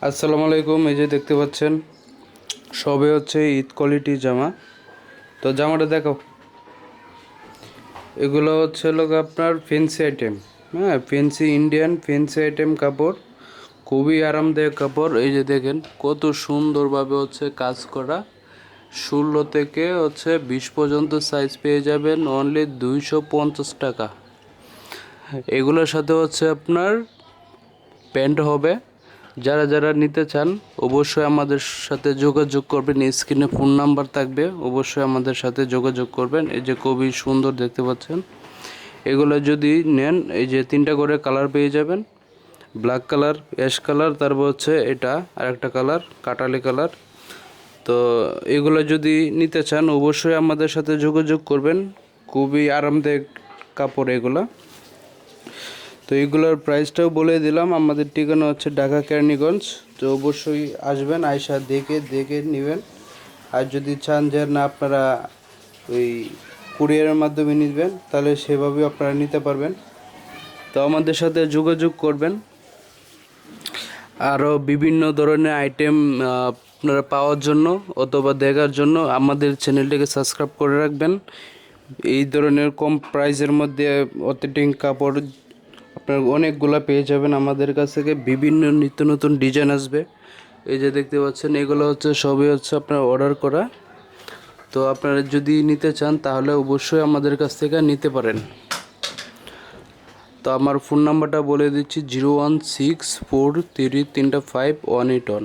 আসসালামু আলাইকুম। এই যে দেখতে পাচ্ছেন সবে হচ্ছে ঈদ কোয়ালিটি জামা। তো জামাটা দেখো, এগুলো হচ্ছে লোক আপনার ফ্যান্সি আইটেম। হ্যাঁ, ফ্যান্সি ইন্ডিয়ান ফ্যান্সি আইটেম কাপড়, খুবই আরামদায়ক কাপড়। এই যে দেখেন কত সুন্দরভাবে হচ্ছে কাজ করা। 16 থেকে হচ্ছে 20 পর্যন্ত সাইজ পেয়ে যাবেন অনলি 250 টাকা। এগুলোর সাথে হচ্ছে আপনার প্যান্ট হবে। যারা যারা নিতে চান অবশ্যই আমাদের সাথে যোগাযোগ করবেন, স্ক্রিনে ফোন নাম্বার থাকবে, অবশ্যই আমাদের সাথে যোগাযোগ করবেন। এই যে খুবই সুন্দর দেখতে পাচ্ছেন, এগুলো যদি নেন এই যে 3টা করে কালার পেয়ে যাবেন, ব্ল্যাক কালার, অ্যাশ কালার, তারপর হচ্ছে এটা আরেকটা কালার কাটালি কালার। তো এগুলো যদি নিতে চান অবশ্যই আমাদের সাথে যোগাযোগ করবেন, খুবই আরামদায়ক কাপড় এগুলো। তো এইগুলোর প্রাইসটাও বলে দিলাম। আমাদের ঠিকানা হচ্ছে ঢাকা কেরানীগঞ্জ। তো অবশ্যই আসবেন, আয়সা দেখে দেখে নেবেন। আর যদি চান যে না আপনারা ওই কুরিয়ারের মাধ্যমে নেবেন তাহলে সেভাবেও আপনারা নিতে পারবেন। তো আমাদের সাথে যোগাযোগ করবেন। আরও বিভিন্ন ধরনের আইটেম আপনারা পাওয়ার জন্য অথবা দেখার জন্য আমাদের চ্যানেলটিকে সাবস্ক্রাইব করে রাখবেন। এই ধরনের কম প্রাইসের মধ্যে অথেন্টিক কাপড় আপনার অনেকগুলা পেয়ে যাবেন আমাদের কাছ থেকে। বিভিন্ন নিত্য নতুন ডিজাইন আসবে। এই যে দেখতে পাচ্ছেন এগুলো হচ্ছে সবই হচ্ছে আপনার অর্ডার করা। তো আপনারা যদি নিতে চান তাহলে অবশ্যই আমাদের কাছ থেকে নিতে পারেন। তো আমার ফোন নাম্বারটা বলে দিচ্ছি 016433518।